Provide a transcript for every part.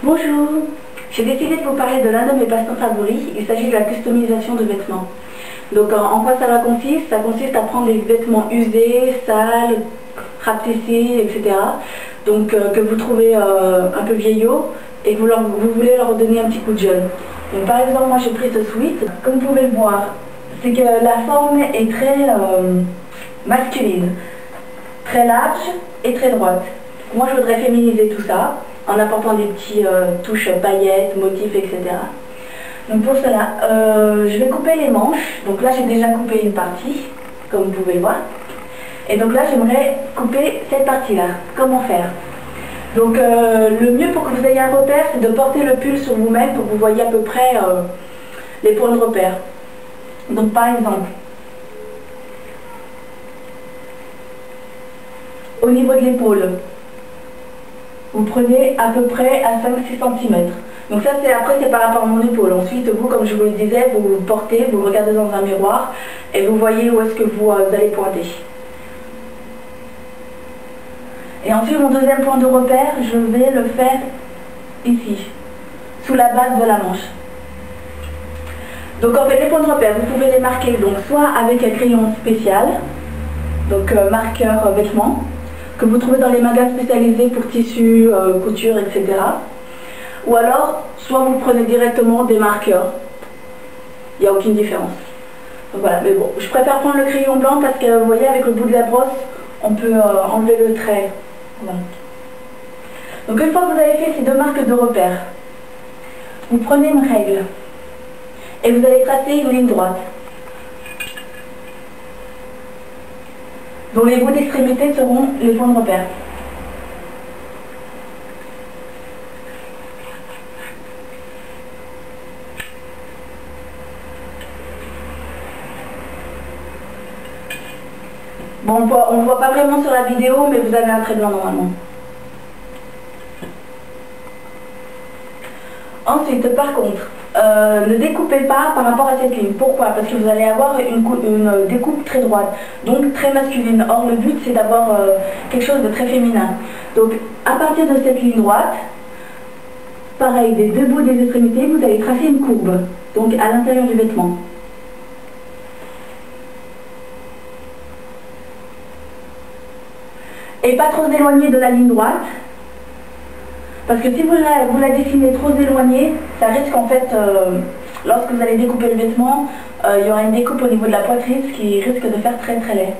Bonjour, j'ai décidé de vous parler de l'un de mes passe-temps favoris. Il s'agit de la customisation de vêtements. Donc en quoi ça consiste? Ça consiste à prendre des vêtements usés, sales, rapetissés, etc. Donc que vous trouvez un peu vieillots et que vous voulez leur donner un petit coup de jeune. Donc, par exemple, moi j'ai pris ce sweat. Comme vous pouvez le voir, c'est que la forme est très masculine, très large et très droite. Moi je voudrais féminiser tout ça en apportant des petits touches paillettes, motifs, etc. Donc pour cela, je vais couper les manches. Donc là j'ai déjà coupé une partie, comme vous pouvez le voir. Et donc là j'aimerais couper cette partie-là. Comment faire? Donc le mieux pour que vous ayez un repère, c'est de porter le pull sur vous-même pour que vous voyez à peu près les points de repère. Donc par exemple, au niveau de l'épaule, vous prenez à peu près à 5-6 cm. Donc ça c'est par rapport à mon épaule. Ensuite vous, comme je vous le disais, vous portez, vous regardez dans un miroir et vous voyez où est-ce que vous allez pointer. Et ensuite mon deuxième point de repère, je vais le faire ici, sous la base de la manche. Donc en fait les points de repère, vous pouvez les marquer donc soit avec un crayon spécial, donc marqueur vêtements, que vous trouvez dans les magasins spécialisés pour tissus, couture, etc. Ou alors, soit vous prenez directement des marqueurs. Il n'y a aucune différence. Donc voilà, mais bon, je préfère prendre le crayon blanc parce que vous voyez, avec le bout de la brosse, on peut enlever le trait. Voilà. Donc une fois que vous avez fait ces deux marques de repère, vous prenez une règle et vous allez tracer une ligne droite, dont les bouts d'extrémité seront les points de repère. Bon, on ne voit pas vraiment sur la vidéo, mais vous avez un trait blanc normalement. Ensuite, par contre, ne découpez pas par rapport à cette ligne. Pourquoi? Parce que vous allez avoir une découpe très droite, donc très masculine. Or, le but, c'est d'avoir quelque chose de très féminin. Donc, à partir de cette ligne droite, pareil, des deux bouts des extrémités, vous allez tracer une courbe, donc à l'intérieur du vêtement. Et pas trop éloigné de la ligne droite, parce que si vous la dessinez trop éloignée, ça risque en fait, lorsque vous allez découper le vêtement, il y aura une découpe au niveau de la poitrine, ce qui risque de faire très très laid.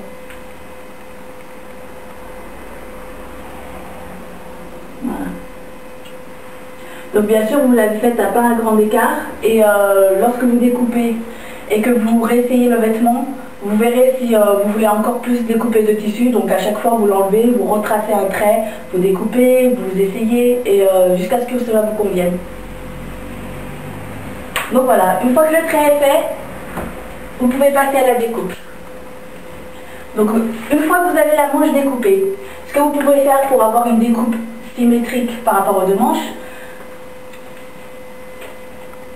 Voilà. Donc bien sûr, vous la faites à pas un grand écart, et lorsque vous découpez et que vous réessayez le vêtement, vous verrez si vous voulez encore plus découper de tissu. Donc à chaque fois vous l'enlevez, vous retracez un trait, vous découpez, vous essayez, et jusqu'à ce que cela vous convienne. Donc voilà, une fois que le trait est fait, vous pouvez passer à la découpe. Donc une fois que vous avez la manche découpée, ce que vous pouvez faire pour avoir une découpe symétrique par rapport aux deux manches,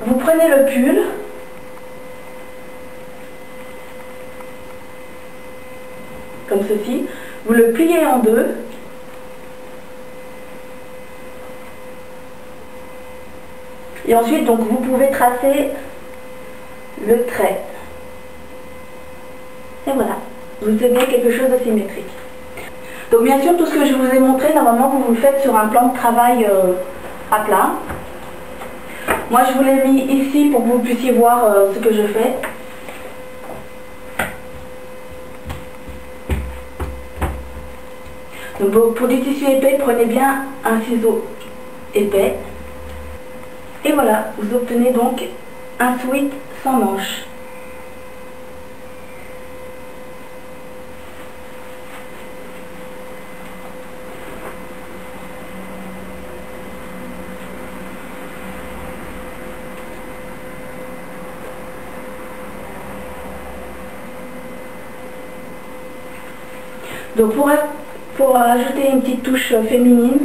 vous prenez le pull, comme ceci, vous le pliez en deux, et ensuite donc vous pouvez tracer le trait. Et voilà, vous avez quelque chose de symétrique. Donc bien sûr, tout ce que je vous ai montré, normalement vous le faites sur un plan de travail à plat. Moi je vous l'ai mis ici pour que vous puissiez voir ce que je fais. Donc pour du tissu épais, prenez bien un ciseau épais. Et voilà, vous obtenez donc un sweat sans manches. Donc pour ajouter une petite touche féminine,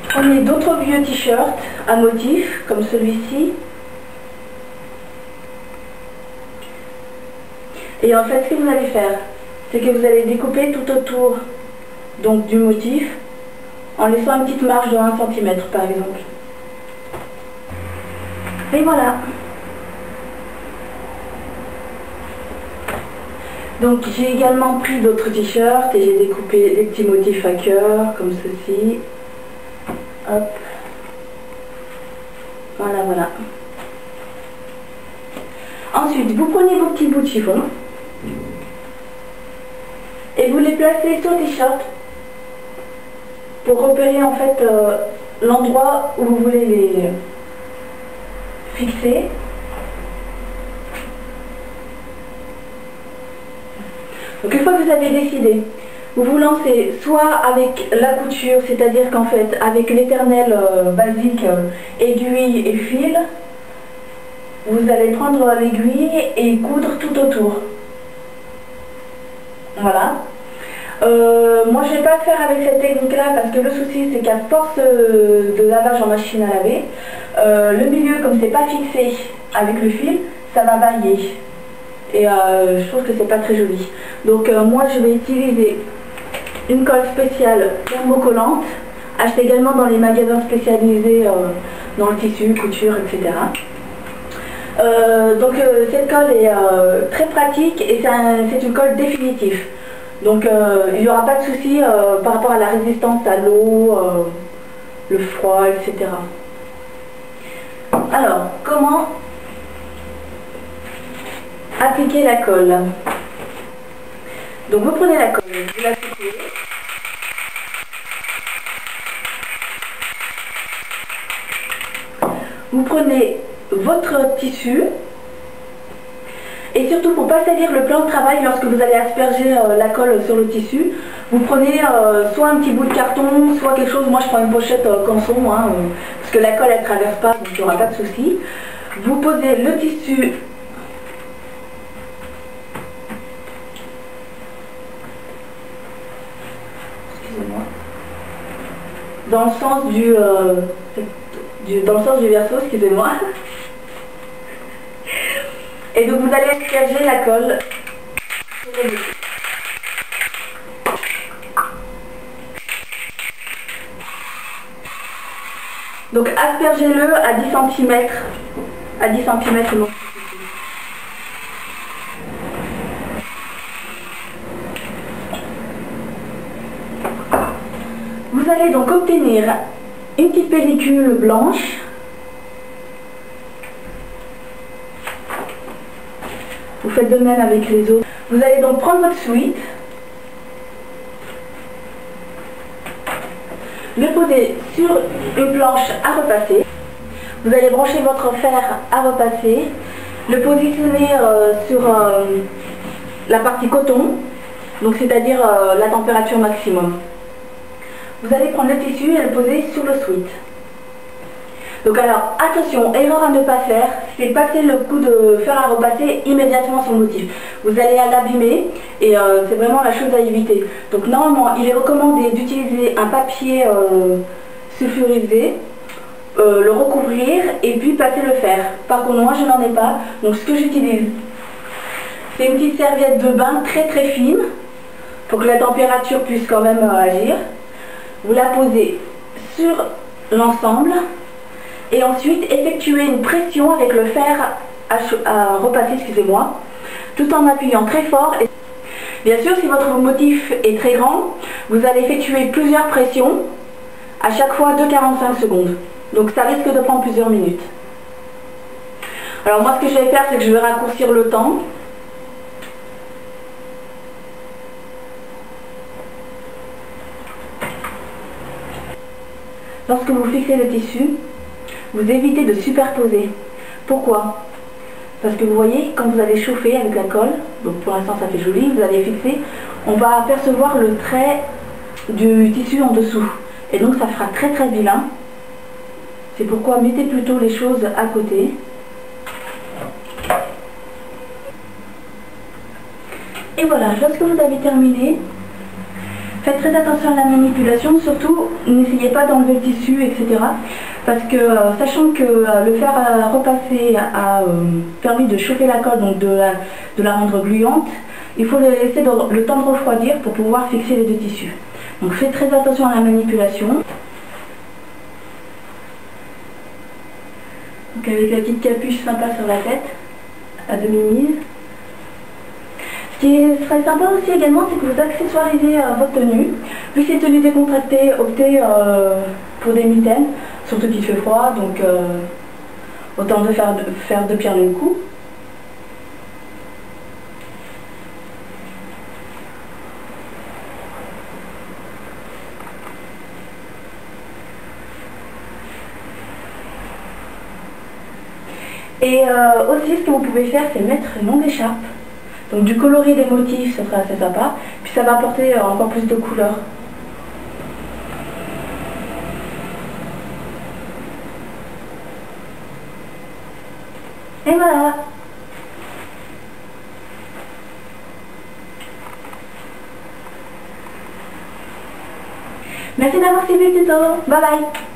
prenez d'autres vieux t-shirts à motif, comme celui-ci. Et en fait, ce que vous allez faire, c'est que vous allez découper tout autour donc, du motif en laissant une petite marge de 1 cm par exemple. Et voilà. Donc j'ai également pris d'autres t-shirts et j'ai découpé des petits motifs à cœur comme ceci. Hop. Voilà, voilà. Ensuite, vous prenez vos petits bouts de chiffon et vous les placez sur le t-shirt pour repérer en fait l'endroit où vous voulez les fixer. Donc une fois que vous avez décidé, vous vous lancez soit avec la couture, c'est-à-dire qu'en fait avec l'éternel basique aiguille et fil, vous allez prendre l'aiguille et coudre tout autour. Voilà. Moi je ne vais pas le faire avec cette technique là parce que le souci c'est qu'à force de lavage en machine à laver, le milieu comme c'est pas fixé avec le fil, ça va bailler. Et je trouve que c'est pas très joli. Donc moi je vais utiliser une colle spéciale thermocollante, achetée également dans les magasins spécialisés dans le tissu, couture, etc. Cette colle est très pratique et c'est une colle définitive. Donc il n'y aura pas de souci par rapport à la résistance à l'eau, le froid, etc. Alors, comment appliquer la colle? Donc vous prenez la colle, vous la secouez. Vous prenez votre tissu et surtout pour ne pas salir le plan de travail lorsque vous allez asperger la colle sur le tissu, vous prenez soit un petit bout de carton, soit quelque chose, moi je prends une pochette canson, parce que la colle elle ne traverse pas donc il n'y aura pas de souci. Vous posez le tissu dans le sens du verso, excusez-moi. Et donc vous allez asperger la colle sur le dessus. Donc aspergez-le à 10 cm. À 10 cm non. Vous allez donc obtenir une petite pellicule blanche. Vous faites de même avec les autres. Vous allez donc prendre votre sweat, le poser sur une planche à repasser. Vous allez brancher votre fer à repasser, le positionner sur la partie coton, donc c'est-à-dire la température maximum. Vous allez prendre le tissu et le poser sur le sweat. Donc alors, attention, erreur à ne pas faire, c'est passer le coup de fer à repasser immédiatement sur le motif. Vous allez l'abîmer et c'est vraiment la chose à éviter. Donc normalement, il est recommandé d'utiliser un papier sulfurisé, le recouvrir et puis passer le fer. Par contre, moi je n'en ai pas, donc ce que j'utilise, c'est une petite serviette de bain très très fine, pour que la température puisse quand même agir. Vous la posez sur l'ensemble et ensuite effectuez une pression avec le fer à repasser, excusez-moi, tout en appuyant très fort. Et bien sûr, si votre motif est très grand, vous allez effectuer plusieurs pressions, à chaque fois de 45 secondes. Donc ça risque de prendre plusieurs minutes. Alors moi ce que je vais faire, c'est que je vais raccourcir le temps. Lorsque vous fixez le tissu, vous évitez de superposer. Pourquoi? Parce que vous voyez, quand vous allez chauffer avec la colle, donc pour l'instant ça fait joli, vous allez fixer, on va apercevoir le trait du tissu en dessous. Et donc ça fera très très vilain. C'est pourquoi mettez plutôt les choses à côté. Et voilà, lorsque vous avez terminé, faites très attention à la manipulation, surtout n'essayez pas d'enlever le tissu, etc. Parce que sachant que le fer à repasser a permis de chauffer la colle, donc de la rendre gluante, il faut laisser le temps de refroidir pour pouvoir fixer les deux tissus. Donc faites très attention à la manipulation. Donc avec la petite capuche sympa sur la tête, à demi-mise. Ce qui serait sympa aussi également, c'est que vous accessoirisez votre tenue. Vu que c'est une tenue décontractée, optez pour des mitaines, surtout qu'il fait froid, donc autant de faire deux pierres d'un coup. Et aussi, ce que vous pouvez faire, c'est mettre une longue écharpe. Donc du coloris des motifs, ce sera assez sympa. Puis ça va apporter encore plus de couleurs. Et voilà. Merci d'avoir suivi le tuto. Bye bye.